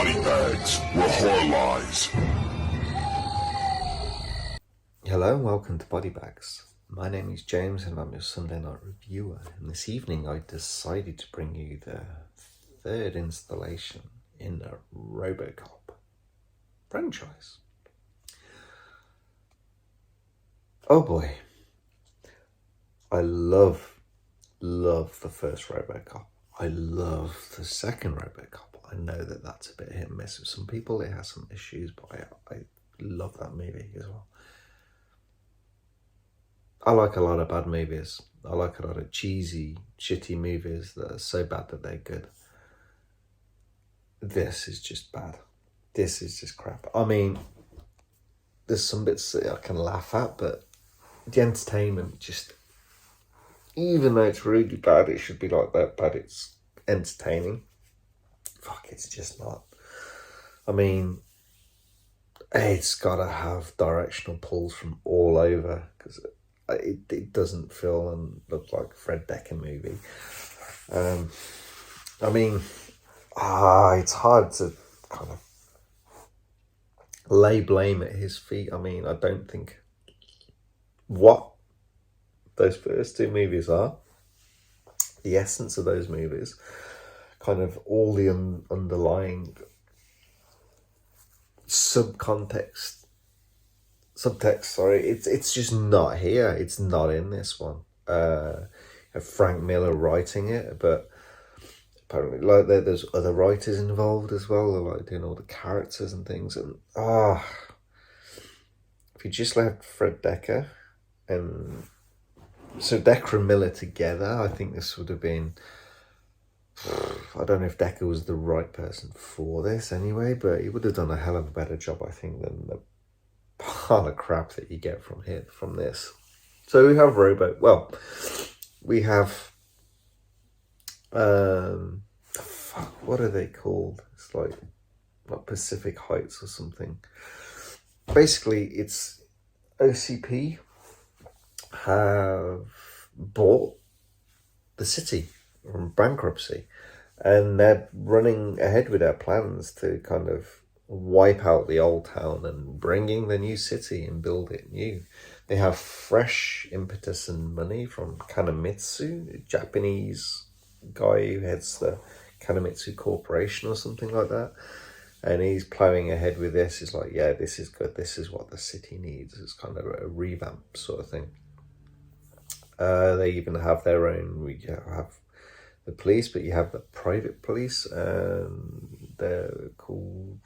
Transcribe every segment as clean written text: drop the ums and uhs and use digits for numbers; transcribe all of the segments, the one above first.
body bags were horror lies. Hello and welcome to Body Bags. My name is James and I'm your Sunday night reviewer. And this evening I decided to bring you the third installation in the Robocop franchise. Oh boy. I love the first Robocop. I love the second Robocop. I know that that's a bit hit and miss with some people. It has some issues, but I love that movie as well. I like a lot of bad movies. I like a lot of cheesy, shitty movies that are so bad that they're good. This is just bad. This is just crap. I mean, there's some bits that I can laugh at, but the entertainment just, even though it's really bad, it should be like that, but it's entertaining. Fuck, it's just not. I mean, it's got to have directional pulls from all over, because it doesn't feel and look like a Fred Dekker movie. I mean, it's hard to kind of lay blame at his feet. I mean, I don't think what those first two movies are, the essence of those movies, kind of all the underlying subtext, it's just not here. It's not in this one. Frank Miller writing it, but apparently like there's other writers involved as well. They're like doing all the characters and things, and if you just left Fred Dekker and so Dekker and Miller together, I think this would have been, I don't know if Dekker was the right person for this anyway, but he would have done a hell of a better job, I think, than the pile of crap that you get from this. So we have we have what are they called? It's like Pacific Heights or something. Basically, it's OCP have bought the city from bankruptcy, and they're running ahead with their plans to kind of wipe out the old town and bringing the new city and build it new. They have fresh impetus and money from Kanemitsu, a Japanese guy who heads the Kanemitsu Corporation or something like that, and he's plowing ahead with this. He's like, yeah, this is good, this is what the city needs. It's kind of a revamp sort of thing. They even have their own, we have the police, but you have the private police, and they're called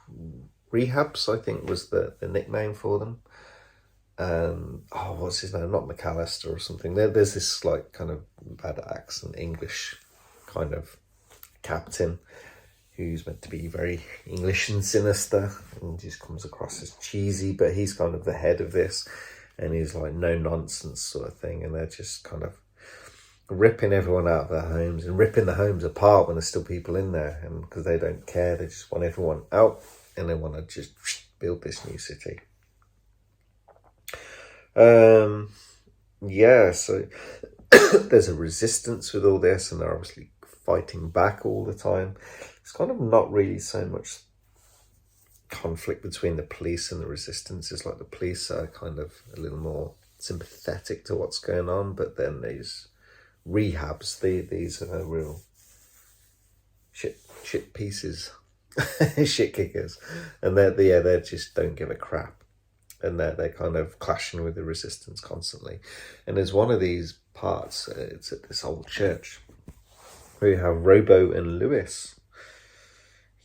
Rehabs, I think was the nickname for them. And what's his name? Not McAllister or something. There's this like kind of bad accent English kind of captain who's meant to be very English and sinister, and just comes across as cheesy, but he's kind of the head of this, and he's like no nonsense sort of thing, and they're just kind of ripping everyone out of their homes and ripping the homes apart when there's still people in there, and because they don't care, they just want everyone out and they want to just build this new city. So there's a resistance with all this, and they're obviously fighting back all the time. It's kind of not really so much conflict between the police and the resistance. It's like the police are kind of a little more sympathetic to what's going on, but then these rehabs, these are real shit pieces, shit kickers, and they just don't give a crap, and they're kind of clashing with the resistance constantly. And there's one of these parts, it's at this old church, where you have Robo and Lewis.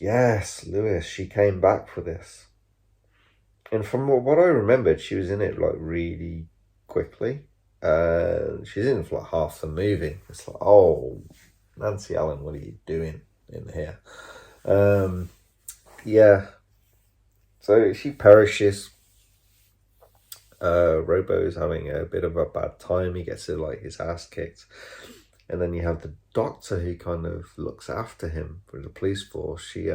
Yes, Lewis, she came back for this, and from what I remembered, she was in it like really quickly. She's in for like half the movie. It's like, oh, Nancy Allen, what are you doing in here? So she perishes. Robo is having a bit of a bad time. He gets his ass kicked, and then you have the doctor who kind of looks after him for the police force. She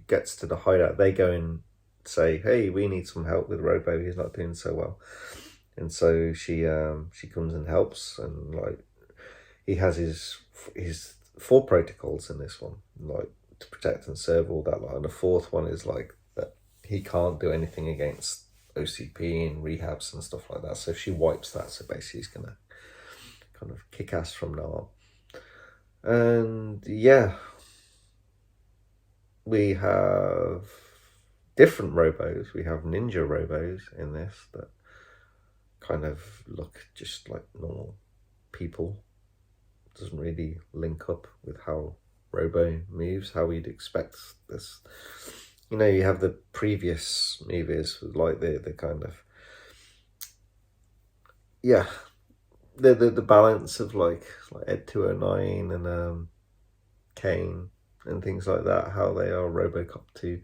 gets to the hideout. They go and say, hey, we need some help with Robo. He's not doing so well. And so she comes and helps, and like he has his 4 protocols in this one, like to protect and serve, all that lot. And the fourth one is like that he can't do anything against OCP and rehabs and stuff like that. So if she wipes that, so basically he's gonna kind of kick ass from now on. And yeah, we have different robos. We have ninja robos in this that kind of look just like normal people. Doesn't really link up with how Robo moves, how we'd expect this. You know, you have the previous movies with like the kind of, yeah, the balance of like Ed 209 and Kane and things like that, how they are Robocop 2.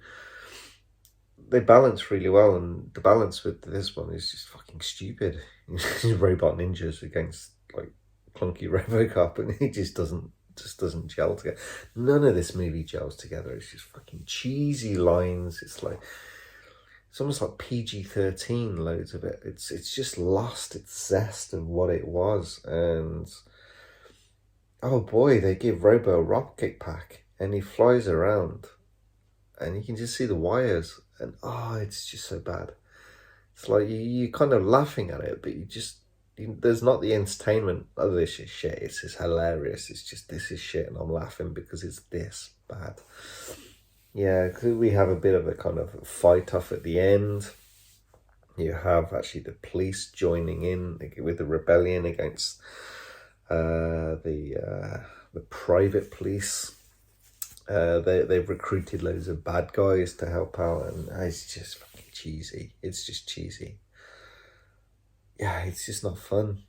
They balance really well, and the balance with this one is just fucking stupid. Robot ninjas against like clunky Robocop, and it just doesn't gel together. None of this movie gels together. It's just fucking cheesy lines. It's almost like PG-13, loads of it. It's just lost its zest of what it was. And oh boy, they give Robo a rocket pack and he flies around and you can just see the wires, and oh, it's just so bad. It's like you're kind of laughing at it, but there's not the entertainment. Oh, this is shit. It's just hilarious. It's just, this is shit, and I'm laughing because it's this bad. Yeah, because we have a bit of a kind of fight off at the end. You have actually the police joining in with the rebellion against the private police. They've recruited loads of bad guys to help out, and it's just fucking cheesy. It's just cheesy. Yeah, it's just not fun.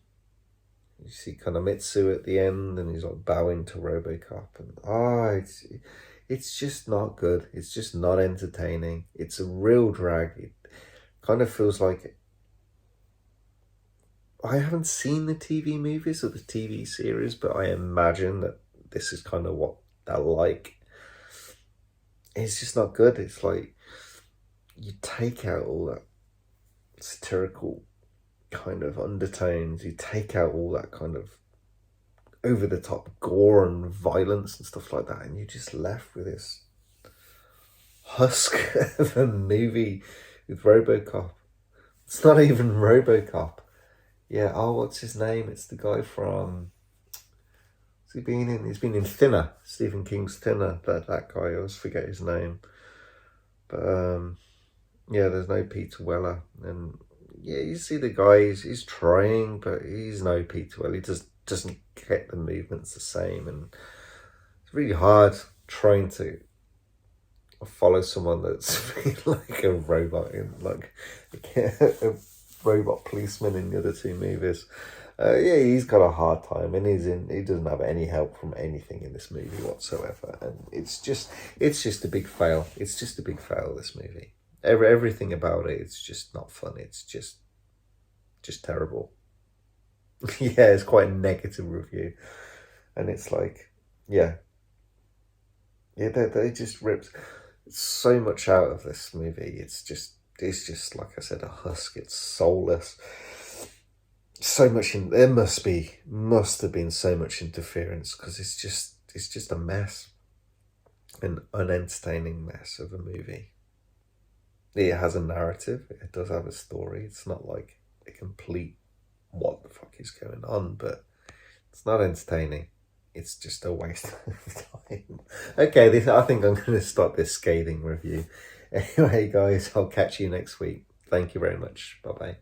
You see kind of Mitsu at the end, and he's like bowing to Robocop, and it's just not good. It's just not entertaining. It's a real drag. It kind of feels like, I haven't seen the TV movies or the TV series, but I imagine that this is kind of what they're like. It's just not good. It's like you take out all that satirical kind of undertones, you take out all that kind of over the top gore and violence and stuff like that, and you're just left with this husk of a movie with Robocop. It's not even Robocop. Yeah, oh, what's his name? It's the guy from, he's been in Thinner, Stephen King's Thinner, that guy, I always forget his name. But yeah, there's no Peter Weller, and yeah, you see the guy, he's trying, but he's no Peter Weller. He just doesn't get the movements the same, and it's really hard trying to follow someone that's like a robot, like a robot policeman in the other two movies. Yeah, he's got a hard time, and he doesn't have any help from anything in this movie whatsoever, and it's just a big fail. It's just a big fail, this movie. Everything about it, it's just not fun. It's just terrible. Yeah, it's quite a negative review, and it's like, yeah, they just ripped so much out of this movie. It's just like I said, a husk. It's soulless. So much there must have been so much interference, because it's just a mess, an unentertaining mess of a movie. It has a narrative, it does have a story. It's not like a complete what the fuck is going on, but it's not entertaining. It's just a waste of time. Okay, I think I'm going to stop this scathing review. Anyway, guys, I'll catch you next week. Thank you very much. Bye-bye.